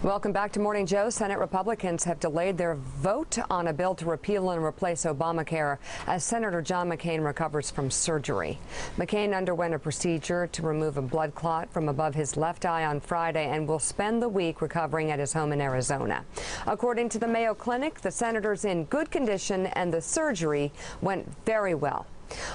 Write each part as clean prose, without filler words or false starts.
Welcome back to Morning Joe. Senate Republicans have delayed their vote on a bill to repeal and replace Obamacare as Senator John McCain recovers from surgery. McCain underwent a procedure to remove a blood clot from above his left eye on Friday and will spend the week recovering at his home in Arizona. According to the Mayo Clinic, the senator's in good condition and the surgery went very well.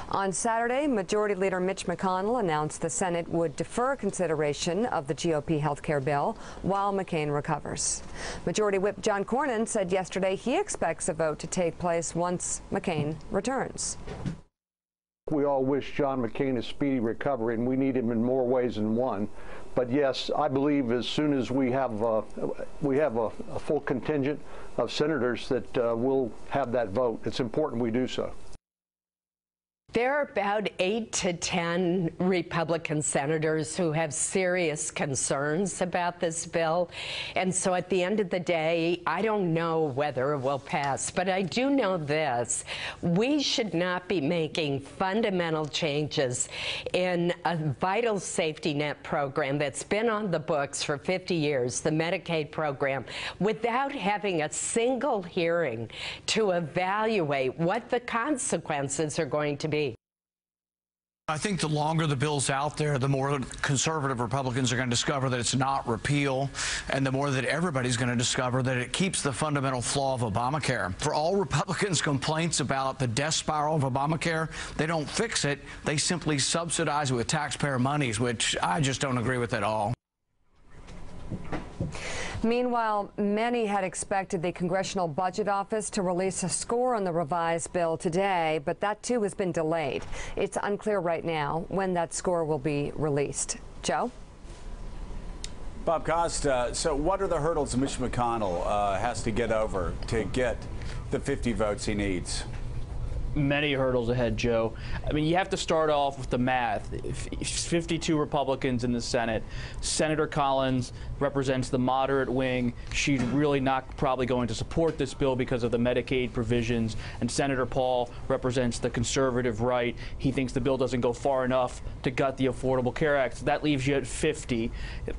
On Saturday, Majority Leader Mitch McConnell announced the Senate would defer consideration of the GOP health care bill while McCain recovers. Majority Whip John Cornyn said yesterday he expects a vote to take place once McCain returns. We all wish John McCain a speedy recovery, and we need him in more ways than one. But yes, I believe as soon as we have a full contingent of senators that we'll have that vote. It's important we do so. There are about 8 to 10 Republican senators who have serious concerns about this bill. And so at the end of the day, I don't know whether it will pass, but I do know this. We should not be making fundamental changes in a vital safety net program that's been on the books for 50 years, the Medicaid program, without having a single hearing to evaluate what the consequences are going to be. I think the longer the bill's out there, the more conservative Republicans are going to discover that it's not repeal, and the more that everybody's going to discover that it keeps the fundamental flaw of Obamacare. For all Republicans' complaints about the death spiral of Obamacare, they don't fix it. They simply subsidize it with taxpayer monies, which I just don't agree with at all. Meanwhile, many had expected the Congressional Budget Office to release a score on the revised bill today, but that too has been delayed. It's unclear right now when that score will be released. Joe? Bob Costa, so what are the hurdles Mitch McConnell has to get over to get the 50 votes he needs? Many hurdles ahead, Joe. I mean, you have to start off with the math. 52 Republicans in the Senate. Senator Collins represents the moderate wing. She's really not probably going to support this bill because of the Medicaid provisions. And Senator Paul represents the conservative right. He thinks the bill doesn't go far enough to gut the Affordable Care Act. So that leaves you at 50.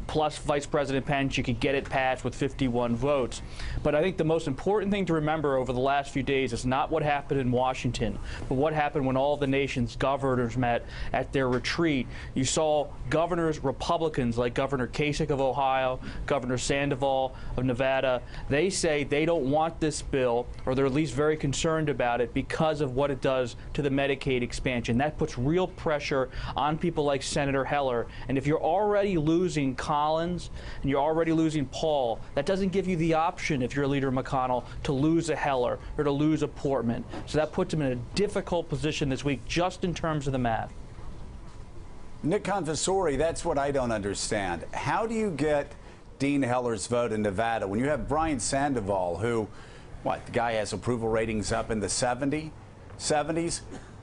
Plus, Vice President Pence, you could get it passed with 51 votes. But I think the most important thing to remember over the last few days is not what happened in Washington, but what happened when all the nation's governors met at their retreat. You saw governors, Republicans like Governor Kasich of Ohio, Governor Sandoval of Nevada. They say they don't want this bill, or they're at least very concerned about it because of what it does to the Medicaid expansion. That puts real pressure on people like Senator Heller. And if you're already losing Collins and you're already losing Paul, that doesn't give you the option, if you're Leader McConnell, to lose a Heller or to lose a Portman. So that puts him in a difficult position this week just in terms of the math. Nick Confessori, that's what I don't understand. How do you get Dean Heller's vote in Nevada when you have Brian Sandoval, who, the guy has approval ratings up in the 70s?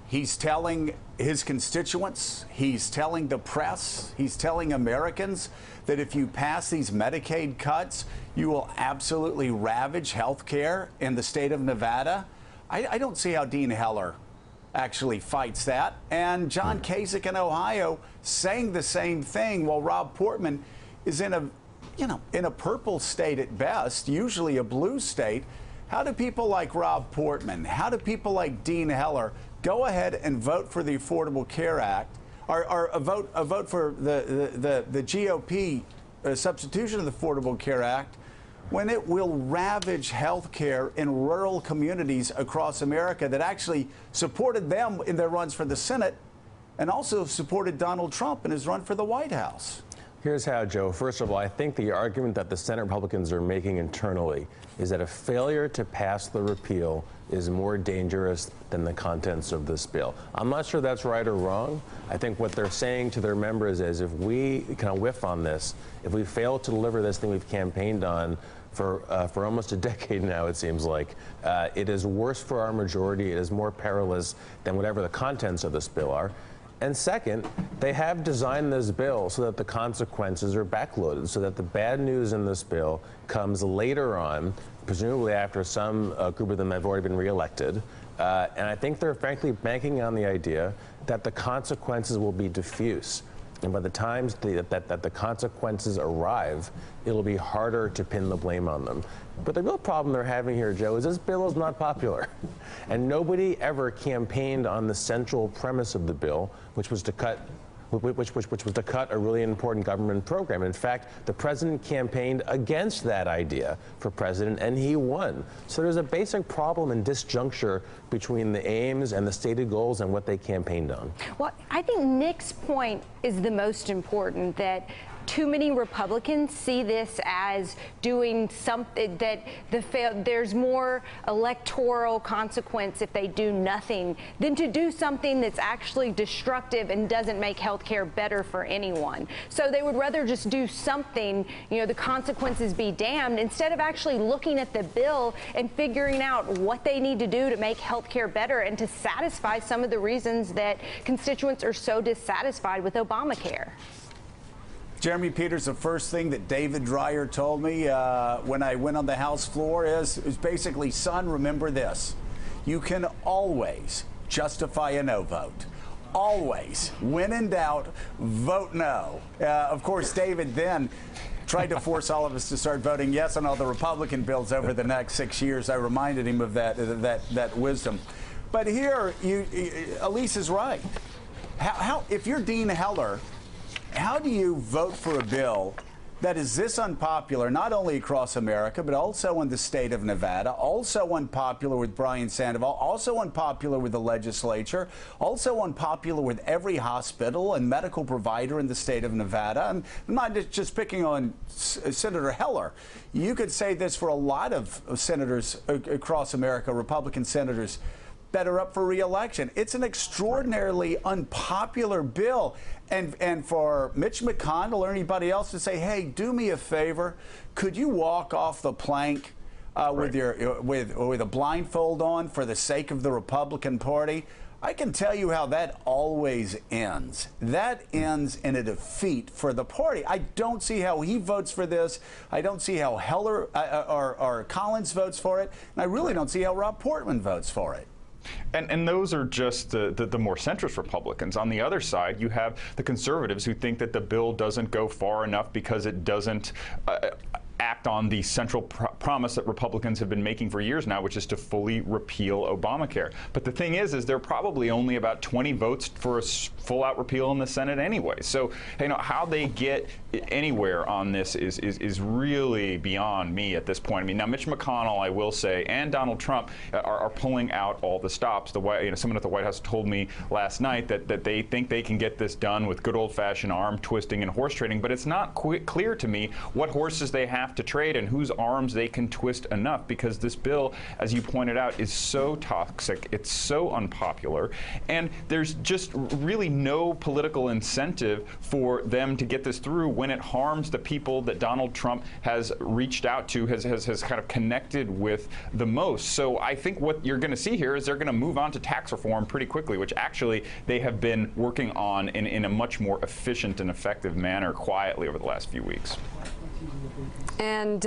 He's telling his constituents, he's telling the press, he's telling Americans that if you pass these Medicaid cuts, you will absolutely ravage health care in the state of Nevada. I don't see how Dean Heller actually fights that. And John Kasich in Ohio saying the same thing while Rob Portman is in a purple state at best, usually a blue state. How do people like Rob Portman, how do people like Dean Heller go ahead and vote for the Affordable Care Act, or vote for the GOP substitution of the Affordable Care Act, when it will ravage health care in rural communities across America that actually supported them in their runs for the Senate and also supported Donald Trump in his run for the White House? Here's how, Joe. First of all, I think the argument that the Senate Republicans are making internally is that a failure to pass the repeal is more dangerous than the contents of this bill. I'm not sure that's right or wrong. I think what they're saying to their members is if we kind of whiff on this, if we fail to deliver this thing we've campaigned on for almost a decade now, it seems like, it is worse for our majority. It is more perilous than whatever the contents of this bill are. And second, they have designed this bill so that the consequences are backloaded, so that the bad news in this bill comes later on, presumably after some group of them have already been reelected. And I think they're frankly banking on the idea that the consequences will be diffuse. And by the time that the consequences arrive, it'll be harder to pin the blame on them. But the real problem they're having here, Joe, is this bill is not popular. And nobody ever campaigned on the central premise of the bill, which was to cut a really important government program. In fact, the president campaigned against that idea for president, and he won. So there's a basic problem and disjuncture between the aims and the stated goals and what they campaigned on. Well, I think Nick's point is the most important, that too many Republicans see this as doing something that there's more electoral consequence if they do nothing than to do something that's actually destructive and doesn't make health care better for anyone. So they would rather just do something, you know, the consequences be damned, instead of actually looking at the bill and figuring out what they need to do to make health care better and to satisfy some of the reasons that constituents are so dissatisfied with Obamacare. Jeremy Peters, the first thing that David Dreyer told me when I went on the House floor is basically, son, remember this. You can always justify a no vote. Always. When in doubt, vote no. Of course, David then tried to force all of us to start voting yes on all the Republican bills over the next 6 years. I reminded him of that wisdom. But here, Elise is right. If you're Dean Heller, how do you vote for a bill that is this unpopular, not only across America, but also in the state of Nevada, also unpopular with Brian Sandoval, also unpopular with the legislature, also unpopular with every hospital and medical provider in the state of Nevada? And I'm not just picking on Senator Heller. You could say this for a lot of senators across America, Republican senators that are up for re-election. It's an extraordinarily unpopular bill. And for Mitch McConnell or anybody else to say, hey, do me a favor, could you walk off the plank with a blindfold on for the sake of the Republican Party? I can tell you how that always ends. That ends in a defeat for the party. I don't see how he votes for this. I don't see how Heller or Collins votes for it. And I really don't see how Rob Portman votes for it. And those are just the more centrist Republicans. On the other side, you have the conservatives who think that the bill doesn't go far enough because it doesn't act on the central promise that Republicans have been making for years now, which is to fully repeal Obamacare. But the thing is there are probably only about 20 votes for a full-out repeal in the Senate anyway. So, you know, how they get anywhere on this is really beyond me at this point. I mean, now Mitch McConnell, I will say, and Donald Trump are pulling out all the stops. Someone at the White House told me last night that they think they can get this done with good old-fashioned arm twisting and horse trading, but it's not clear to me what horses they have to trade and whose arms they can twist enough, because this bill, as you pointed out, is so toxic, it's so unpopular, and there's just really no political incentive for them to get this through when it harms the people that Donald Trump has reached out to, has kind of connected with the most. So I think what you're going to see here is they're going to move on to tax reform pretty quickly, which actually they have been working on in a much more efficient and effective manner quietly over the last few weeks. And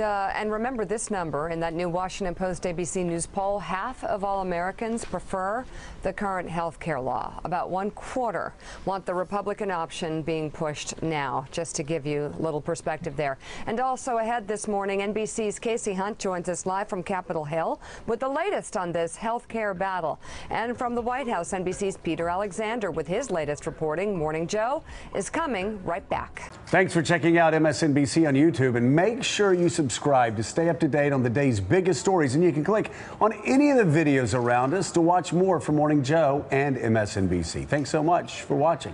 remember this number in that new Washington Post ABC News poll: half of all Americans prefer the current health care law. About 1/4 want the Republican option being pushed now, just to give you a little perspective there. And also ahead this morning, NBC's Casey Hunt joins us live from Capitol Hill with the latest on this health care battle. And from the White House, NBC's Peter Alexander with his latest reporting. Morning Joe is coming right back. Thanks for checking out MSNBC on YouTube, and make sure you subscribe to stay up to date on the day's biggest stories. And you can click on any of the videos around us to watch more from Morning Joe and MSNBC. Thanks so much for watching.